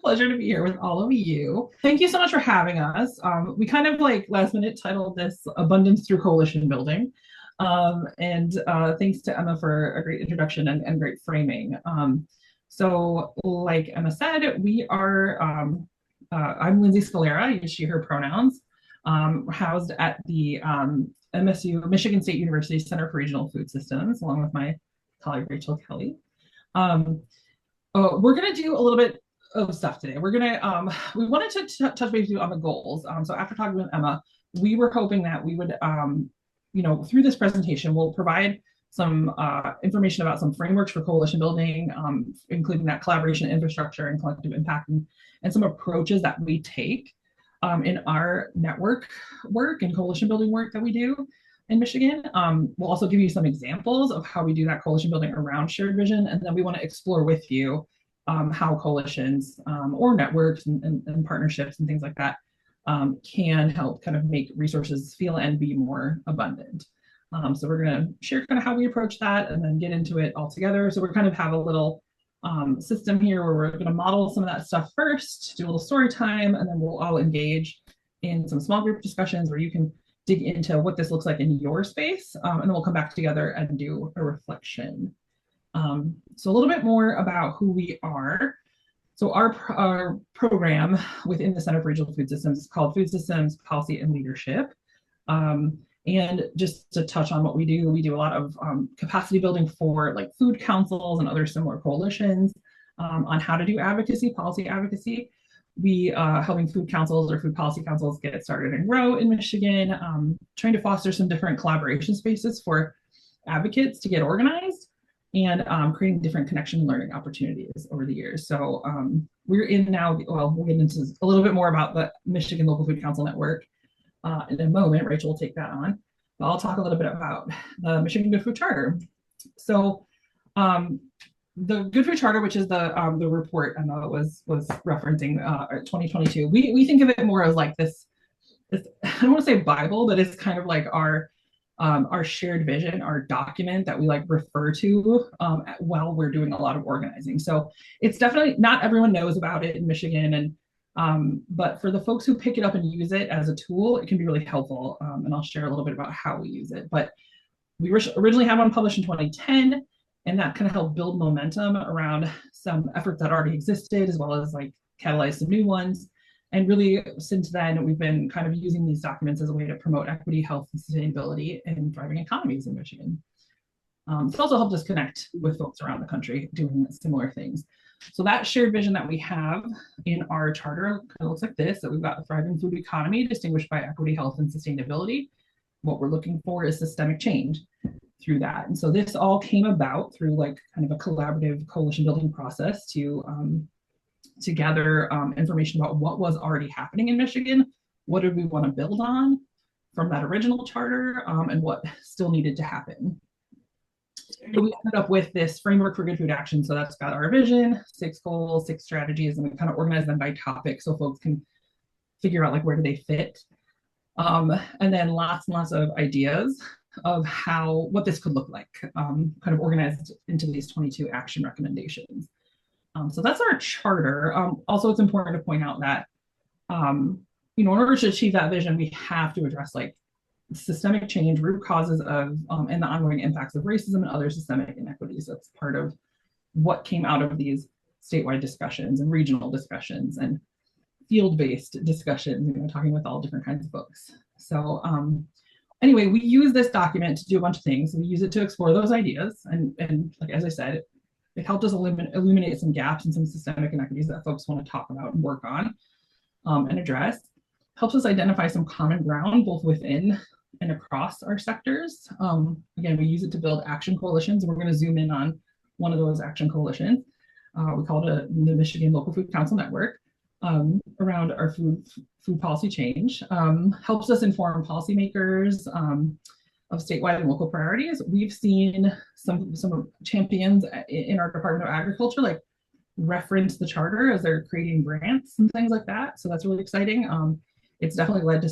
pleasure to be here with all of you. Thank you so much for having us. We kind of like last minute titled this Abundance Through Coalition Building. And thanks to Emma for a great introduction and great framing. So like Emma said, I'm Lindsey Scalera, I use she, her pronouns, housed at the MSU, Michigan State University Center for Regional Food Systems, along with my colleague Rachel Kelly. We're going to do a little bit of stuff today. We wanted to touch base with you on the goals. So after talking with Emma, we were hoping that we would, through this presentation, we'll provide some information about some frameworks for coalition building, including that collaboration, infrastructure, and collective impact, and some approaches that we take in our network work and coalition building work that we do in Michigan. We'll also give you some examples of how we do that coalition building around shared vision, and then we want to explore with you how coalitions or networks and partnerships and things like that can help kind of make resources feel and be more abundant. So we're going to share kind of how we approach that and then get into it all together. So we're kind of have a little system here where we're going to model some of that stuff first, do a little story time, and then we'll all engage in some small group discussions where you can dig into what this looks like in your space, and then we'll come back together and do a reflection. So a little bit more about who we are. So our program within the Center for Regional Food Systems is called Food Systems, Policy, and Leadership. And just to touch on what we do a lot of capacity building for like food councils and other similar coalitions on how to do advocacy, policy advocacy. We helping food councils or food policy councils get started and grow in Michigan, trying to foster some different collaboration spaces for advocates to get organized, and creating different connection and learning opportunities over the years. So we're in now, well, we'll get into a little bit more about the Michigan Local Food Council Network in a moment. Rachel will take that on. But I'll talk a little bit about the Michigan Good Food Charter. So the Good Food Charter, which is the report Emma was referencing, 2022, we think of it more as like this, I don't want to say Bible, but it's kind of like our shared vision, our document that we like refer to while we're doing a lot of organizing. So it's definitely not everyone knows about it in Michigan, and but for the folks who pick it up and use it as a tool, it can be really helpful. And I'll share a little bit about how we use it. But we originally had one published in 2010, and that kind of helped build momentum around some efforts that already existed, as well as like catalyze some new ones. And really, since then, we've been kind of using these documents as a way to promote equity, health, and sustainability in thriving economies in Michigan. It's also helped us connect with folks around the country doing similar things. So that shared vision that we have in our charter kind of looks like this, that we've got a thriving food economy distinguished by equity, health, and sustainability. What we're looking for is systemic change through that. And so this all came about through like kind of a collaborative coalition building process to gather information about what was already happening in Michigan, what did we want to build on from that original charter, and what still needed to happen. So we ended up with this framework for good food action. So that's got our vision, 6 goals, 6 strategies, and we kind of organize them by topic so folks can figure out like where do they fit. And then lots and lots of ideas of what this could look like, kind of organized into these 22 action recommendations. So that's our charter. Also, it's important to point out that, in order to achieve that vision, we have to address like systemic change, root causes of, and the ongoing impacts of racism and other systemic inequities. That's part of what came out of these statewide discussions and regional discussions and field-based discussions, talking with all different kinds of folks. So anyway, we use this document to do a bunch of things. We use it to explore those ideas. And like, as I said, it helped us illuminate some gaps and some systemic inequities that folks want to talk about and work on and address. Helps us identify some common ground, both within and across our sectors. Again, we use it to build action coalitions. We're going to zoom in on one of those action coalitions. We call it the Michigan Local Food Council Network, around our food policy change. Helps us inform policymakers of statewide and local priorities. We've seen some champions in our Department of Agriculture like reference the charter as they're creating grants and things like that. So that's really exciting. It's definitely led to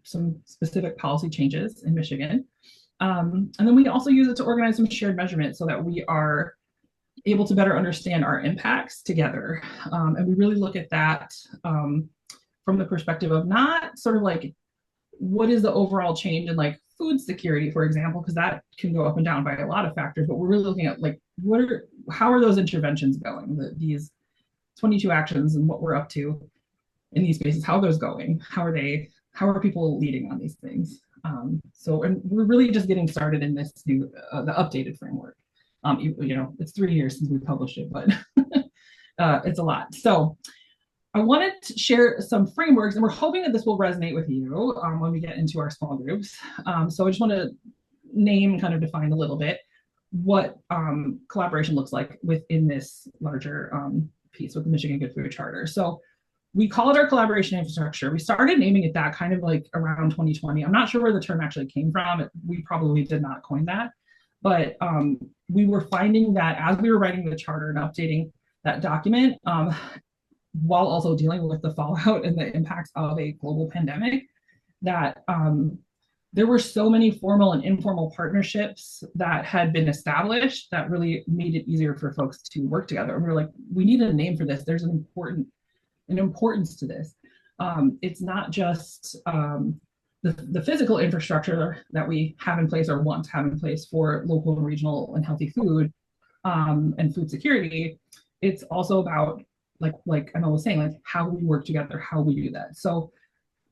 some specific policy changes in Michigan. And then we also use it to organize some shared measurement so that we are able to better understand our impacts together. And we really look at that from the perspective of not sort of like, what is the overall change in like food security, for example, because that can go up and down by a lot of factors, but we're really looking at like, how are those interventions going? These 22 actions and what we're up to in these spaces, how are those going? How are people leading on these things? And we're really just getting started in this new, the updated framework. It's 3 years since we published it, but it's a lot. So I wanted to share some frameworks, and we're hoping that this will resonate with you when we get into our small groups. So I just want to name and kind of define a little bit what collaboration looks like within this larger piece with the Michigan Good Food Charter. So we call it our collaboration infrastructure. We started naming it that kind of like around 2020. I'm not sure where the term actually came from. We probably did not coin that, but we were finding that as we were writing the charter and updating that document, while also dealing with the fallout and the impacts of a global pandemic, that there were so many formal and informal partnerships that had been established that really made it easier for folks to work together. And we were like, we need a name for this. There's an importance to this. It's not just the physical infrastructure that we have in place or want to have in place for local and regional and healthy food and food security. It's also about, like Emma was saying, like how we work together, how we do that. So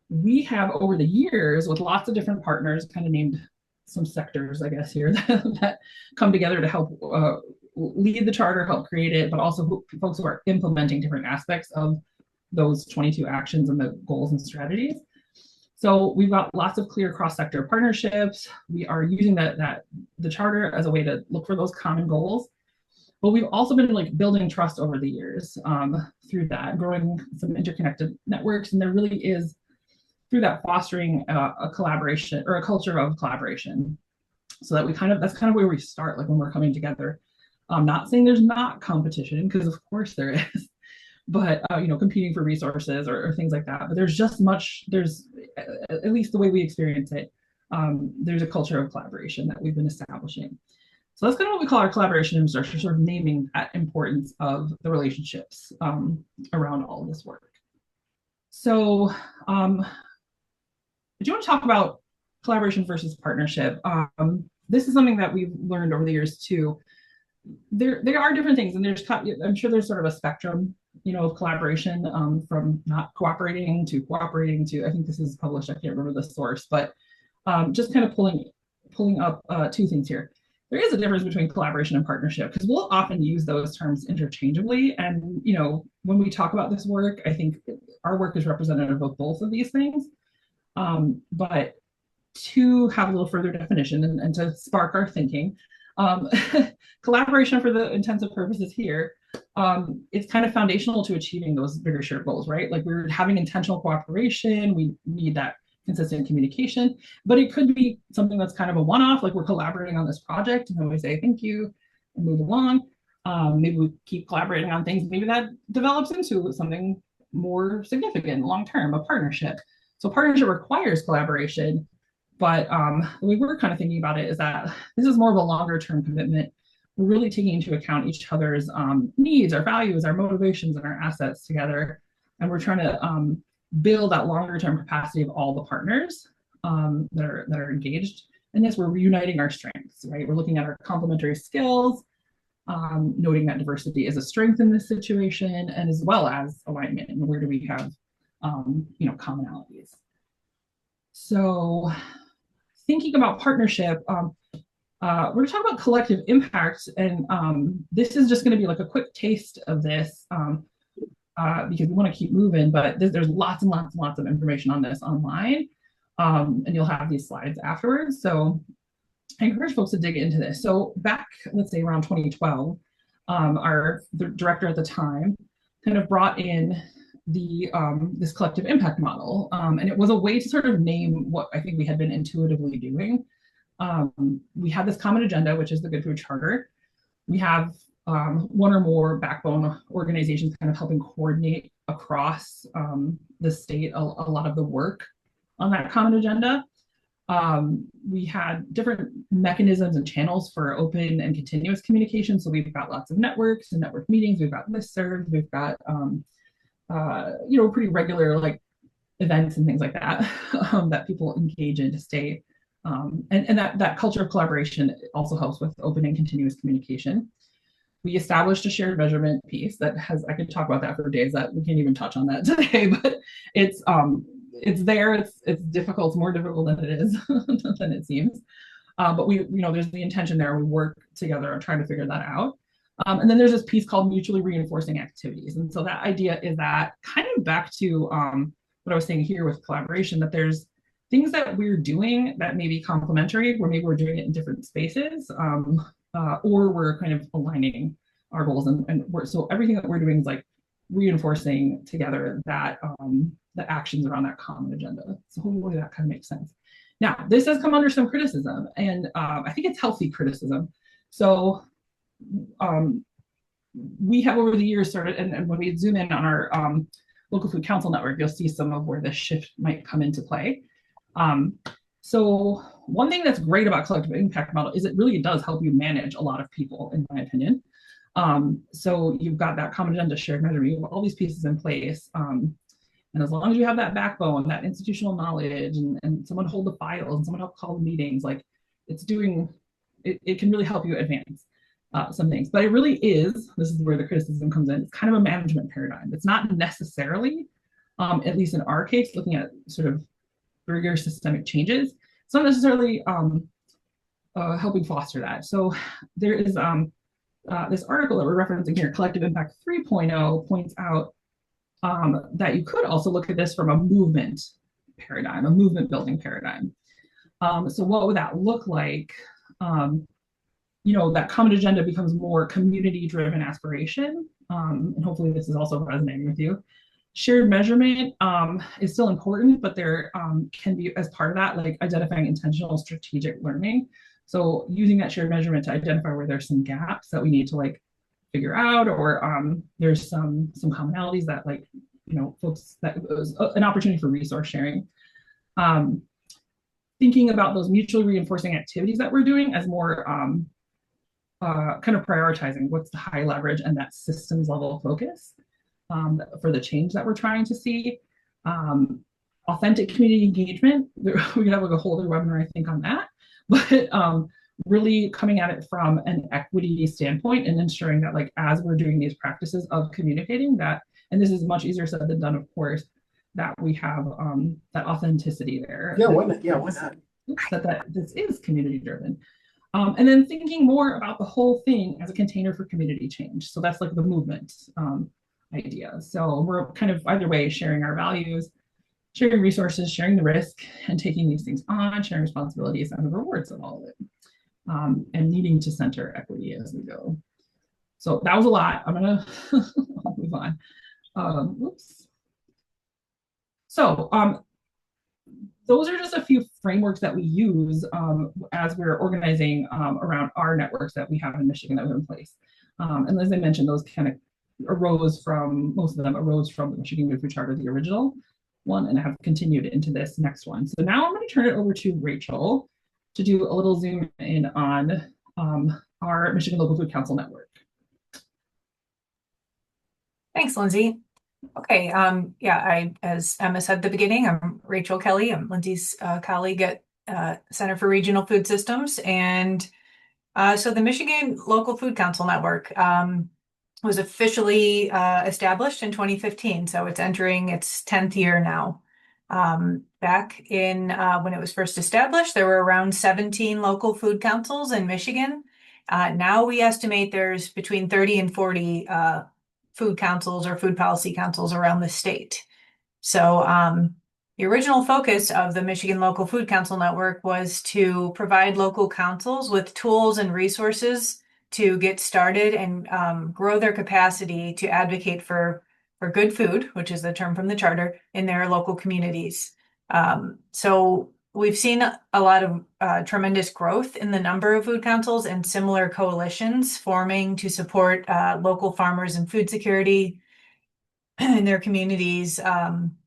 we have over the years with lots of different partners, kind of named some sectors, I guess, here that come together to help lead the charter, help create it, but also folks who are implementing different aspects of those 22 actions and the goals and strategies. So we've got lots of clear cross-sector partnerships. We are using the charter as a way to look for those common goals. But we've also been like building trust over the years through that, growing some interconnected networks. And there really is, through that, fostering a collaboration or a culture of collaboration. So that that's kind of where we start, like when we're coming together. I'm not saying there's not competition, because of course there is, but competing for resources or things like that. But there's at least the way we experience it, there's a culture of collaboration that we've been establishing. So that's kind of what we call our collaboration infrastructure, sort of naming that importance of the relationships around all of this work. So do you want to talk about collaboration versus partnership? This is something that we've learned over the years too. There are different things, and I'm sure there's sort of a spectrum, of collaboration from not cooperating to cooperating to, I think this is published, I can't remember the source, but just kind of pulling up two things here. There is a difference between collaboration and partnership, because we'll often use those terms interchangeably. And, when we talk about this work, I think our work is representative of both of these things. But to have a little further definition and to spark our thinking, collaboration for the intensive purposes here, it's kind of foundational to achieving those bigger shared goals, right? Like we're having intentional cooperation, we need that consistent communication, but it could be something that's kind of a one-off, like we're collaborating on this project and then we say thank you and move along. Maybe we keep collaborating on things, maybe that develops into something more significant long-term, a partnership. So partnership requires collaboration, but the way we're kind of thinking about it is that this is more of a longer-term commitment. We're really taking into account each other's needs, our values, our motivations, and our assets together, and we're trying to build that longer term capacity of all the partners that are engaged in this. We're reuniting our strengths, right? We're looking at our complementary skills, noting that diversity is a strength in this situation, and as well as alignment, and where do we have commonalities. So thinking about partnership, we're going to talk about collective impact, and this is just going to be like a quick taste of this, because we want to keep moving, but there's lots and lots and lots of information on this online, and you'll have these slides afterwards. So I encourage folks to dig into this. So back, let's say around 2012, the director at the time kind of brought in this collective impact model, and it was a way to sort of name what I think we had been intuitively doing. We have this common agenda, which is the Good Food Charter. We have one or more backbone organizations kind of helping coordinate across the state a lot of the work on that common agenda. We had different mechanisms and channels for open and continuous communication. So we've got lots of networks and network meetings. We've got listservs. We've got pretty regular like events and things like that that people engage in to stay. And that culture of collaboration also helps with open and continuous communication. We established a shared measurement piece that has, I could talk about that for days, that we can't even touch on that today, but it's there, it's difficult, it's more difficult than it is than it seems. But there's the intention there. We work together on trying to figure that out. And then there's this piece called mutually reinforcing activities. And so that idea is that kind of back to what I was saying here with collaboration, that there's things that we're doing that may be complementary, where maybe we're doing it in different spaces, or we're kind of aligning our goals. So everything that we're doing is like reinforcing together that the actions around that common agenda. So hopefully that kind of makes sense. Now, this has come under some criticism, and I think it's healthy criticism. So we have over the years started, and when we zoom in on our local food council network, you'll see some of where this shift might come into play. So one thing that's great about collective impact model is it really does help you manage a lot of people, in my opinion. So you've got that common agenda, shared measurement, you have all these pieces in place. And as long as you have that backbone, that institutional knowledge, and someone hold the files and someone help call the meetings, like it can really help you advance some things. But it really is, this is where the criticism comes in, it's kind of a management paradigm. It's not necessarily, at least in our case, looking at sort of bigger systemic changes, it's not necessarily helping foster that. So there is this article that we're referencing here, Collective Impact 3.0, points out that you could also look at this from a movement paradigm, a movement building paradigm. So what would that look like? That common agenda becomes more community driven aspiration. And hopefully this is also resonating with you. Shared measurement is still important, but there can be, as part of that, like identifying intentional strategic learning. So using that shared measurement to identify where there's some gaps that we need to like figure out, or there's some commonalities that folks, that was an opportunity for resource sharing. Thinking about those mutually reinforcing activities that we're doing as more kind of prioritizing what's the high leverage and that systems level focus for the change that we're trying to see. Authentic community engagement, we could have like a whole other webinar, I think, on that, but really coming at it from an equity standpoint and ensuring that, like, as we're doing these practices of communicating that, and this is much easier said than done, of course, that we have that authenticity there. Yeah, why not? Yeah, why not? That this is community driven. And then thinking more about the whole thing as a container for community change. So that's like the movement idea. So we're kind of either way sharing our values, sharing resources, sharing the risk, and taking these things on, sharing responsibilities and the rewards of all of it, and needing to center equity as we go. So that was a lot. I'm gonna move on. Whoops. So those are just a few frameworks that we use as we're organizing around our networks that we have in Michigan that we have in place. And as I mentioned, those kind of most of them arose from the Michigan Good Food Charter, the original one, and have continued into this next one. So now I'm going to turn it over to Rachel to do a little zoom in on our Michigan Local Food Council network. Thanks, Lindsay. Okay, as Emma said at the beginning, I'm Rachel Kelly. I'm Lindsay's colleague at Center for Regional Food Systems. And so the Michigan Local Food Council Network was officially established in 2015. So it's entering its 10th year now. Back in when it was first established, there were around 17 local food councils in Michigan. Now we estimate there's between 30 and 40 food councils or food policy councils around the state. So the original focus of the Michigan Local Food Council Network was to provide local councils with tools and resources to get started and grow their capacity to advocate for good food, which is the term from the charter, in their local communities. So we've seen a lot of tremendous growth in the number of food councils and similar coalitions forming to support local farmers and food security. in their communities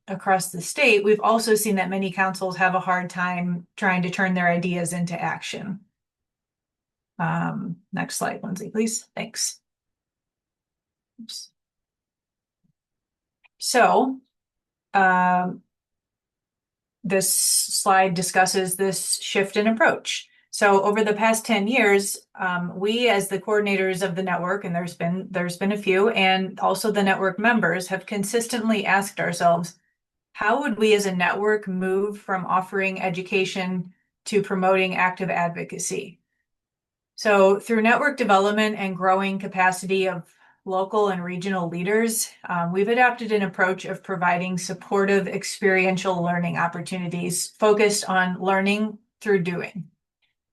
across the state, we've also seen that many councils have a hard time trying to turn their ideas into action. Next slide, Lindsay, please. Thanks. Oops. So, this slide discusses this shift in approach. So over the past 10 years, we as the coordinators of the network, and there's been a few, and also the network members have consistently asked ourselves, how would we as a network move from offering education to promoting active advocacy? So through network development and growing capacity of local and regional leaders, we've adopted an approach of providing supportive experiential learning opportunities focused on learning through doing.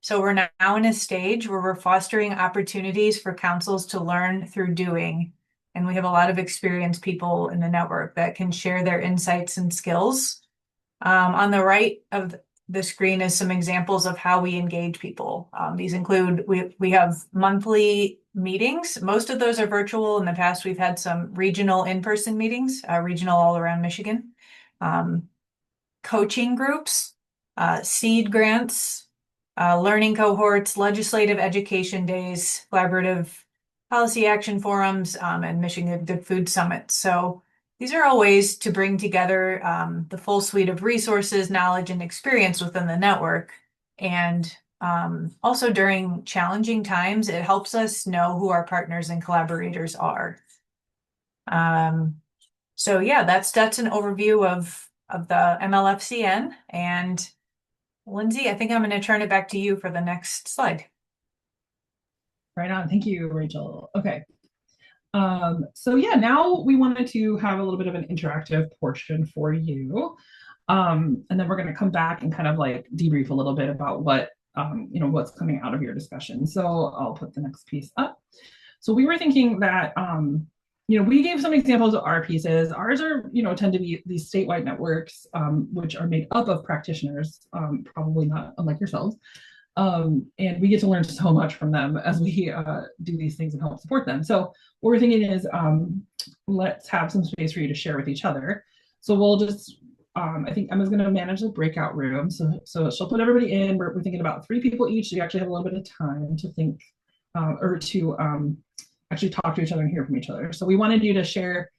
So we're now in a stage where we're fostering opportunities for councils to learn through doing. And we have a lot of experienced people in the network that can share their insights and skills. On the right of the screen is some examples of how we engage people. These include, we have monthly meetings. Most of those are virtual. In the past, we've had some regional in-person meetings, regional all around Michigan. Coaching groups, seed grants, learning cohorts, legislative education days, collaborative policy action forums, and Michigan Good Food Summit. So these are all ways to bring together the full suite of resources, knowledge, and experience within the network. And also during challenging times, it helps us know who our partners and collaborators are. So yeah, that's an overview of the MLFCN. And Lindsay, I think I'm going to turn it back to you for the next slide. Right on. Thank you, Rachel. Okay. So yeah, now we wanted to have a little bit of an interactive portion for you. And then we're going to come back and kind of like debrief a little bit about what, what's coming out of your discussion. So I'll put the next piece up. So we were thinking that, we gave some examples of our pieces. Ours are, tend to be these statewide networks, which are made up of practitioners, probably not unlike yourselves. And we get to learn so much from them as we do these things and help support them. So what we're thinking is, let's have some space for you to share with each other. So we'll just, I think Emma's going to manage the breakout room. So she'll put everybody in. We're thinking about 3 people each. So you actually have a little bit of time to think or to actually talk to each other and hear from each other. So we wanted you to share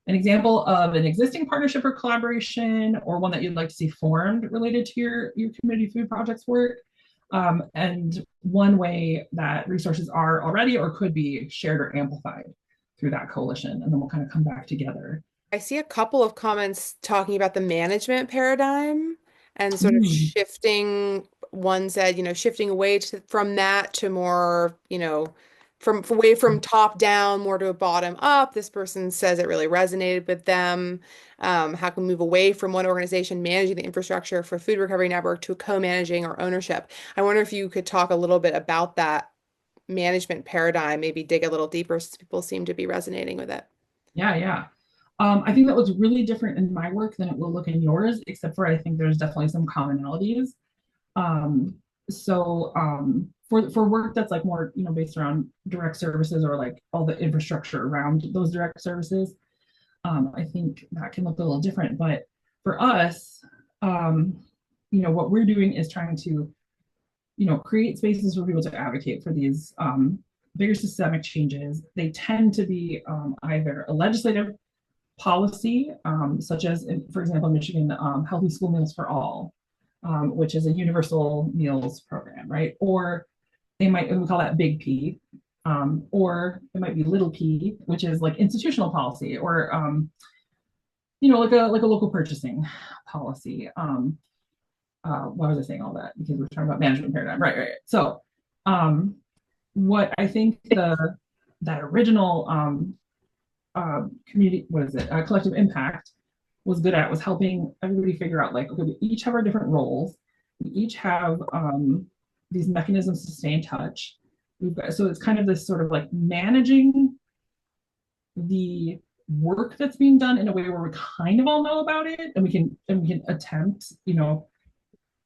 an example of an existing partnership or collaboration, or one that you'd like to see formed related to your community food projects work. And one way that resources are already or could be shared or amplified through that coalition. And then we'll kind of come back together. I see a couple of comments talking about the management paradigm and sort of shifting. One said, shifting away from that to more, from away from top down, more to a bottom up. This person says it really resonated with them. How can we move away from one organization managing the infrastructure for Food Recovery Network to co-managing or ownership? I wonder if you could talk a little bit about that management paradigm, maybe dig a little deeper since people seem to be resonating with it. Yeah. I think that looks really different in my work than it will look in yours, except for I think there's definitely some commonalities. For work that's like more, based around direct services or like all the infrastructure around those direct services, I think that can look a little different. But for us, what we're doing is trying to, create spaces for people to advocate for these bigger systemic changes. They tend to be either a legislative policy, such as, for example, Michigan, Healthy School Meals for All, which is a universal meals program, right? Or we call that big P, or it might be little p, which is like institutional policy, or like a local purchasing policy. Why was I saying all that? Because we're talking about management paradigm, right? So what I think that original community, collective impact was good at was helping everybody figure out, like, okay, we each have our different roles. We each have these mechanisms to stay in touch. So it's kind of this sort of like managing the work that's being done in a way where we kind of all know about it, and we can attempt,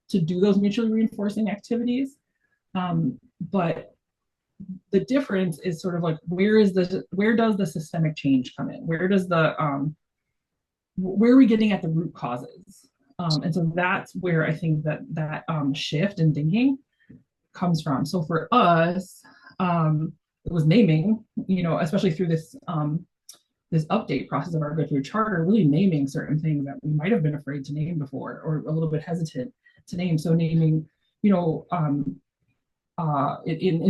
to do those mutually reinforcing activities. But the difference is sort of like, where does the systemic change come in? Where does the where are we getting at the root causes? And so that's where I think that shift in thinking comes from. So for us, it was naming, especially through this this update process of our Good Food Charter, really naming certain things that we might have been afraid to name before, or a little bit hesitant to name. So naming, in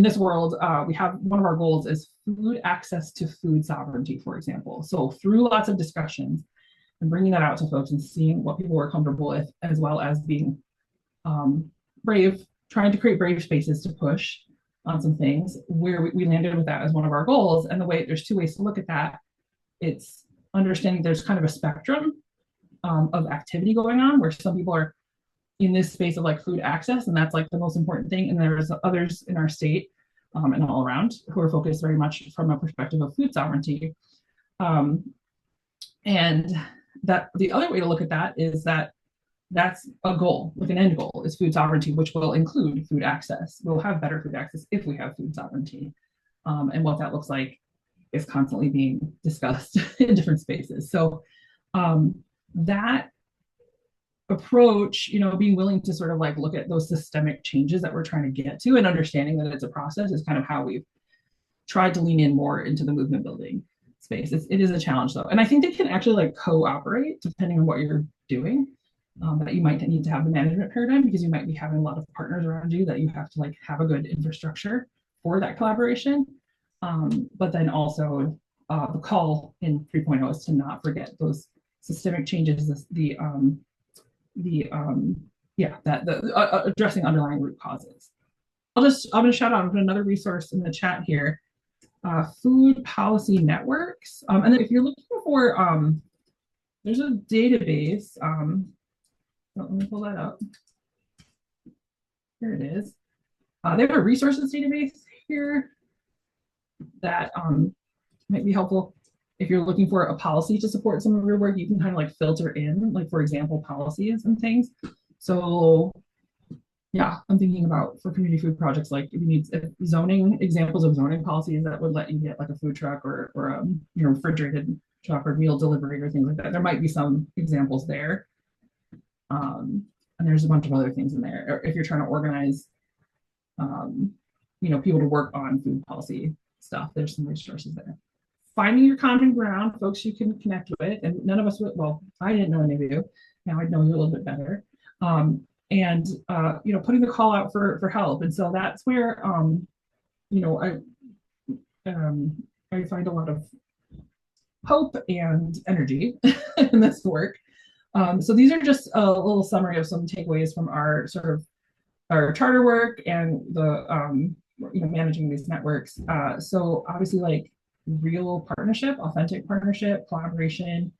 this world, we have one of our goals is food access to food sovereignty, for example. So through lots of discussions and bringing that out to folks and seeing what people were comfortable with, as well as being brave, trying to create brave spaces to push on some things, where we landed with that as one of our goals. And there's two ways to look at that. It's understanding there's kind of a spectrum of activity going on, where some people are in this space of like food access, and that's like the most important thing. And there's others in our state and all around who are focused very much from a perspective of food sovereignty. And that the other way to look at that is that that's a goal, like an end goal is food sovereignty, which will include food access. We'll have better food access if we have food sovereignty. And what that looks like is constantly being discussed in different spaces. So that approach, being willing to sort of like look at those systemic changes that we're trying to get to and understanding that it's a process is kind of how we've tried to lean in more into the movement building space. It is a challenge though. And I think they can actually like cooperate depending on what you're doing. That you might need to have the management paradigm because you might be having a lot of partners around you that you have to like have a good infrastructure for that collaboration. But then also the call in 3.0 is to not forget those systemic changes, addressing underlying root causes. I'm going to shout out another resource in the chat here, food policy networks. And then if you're looking for, there's a database. Let me pull that up. Here it is. They have a resources database here that might be helpful. If you're looking for a policy to support some of your work, you can kind of like filter in, like for example, policies and things. So yeah, I'm thinking about for community food projects, like if you need zoning, examples of zoning policies that would let you get like a food truck or refrigerated truck or meal delivery or things like that. There might be some examples there. And there's a bunch of other things in there. Or if you're trying to organize, people to work on food policy stuff, there's some resources there. Finding your common ground, folks you can connect with, and none of us would, well, I didn't know any of you. Now I know you a little bit better. And putting the call out for help. And so that's where, I find a lot of hope and energy in this work. So these are just a little summary of some takeaways from our sort of our charter work and the managing these networks. So obviously, like real partnership, authentic partnership, collaboration,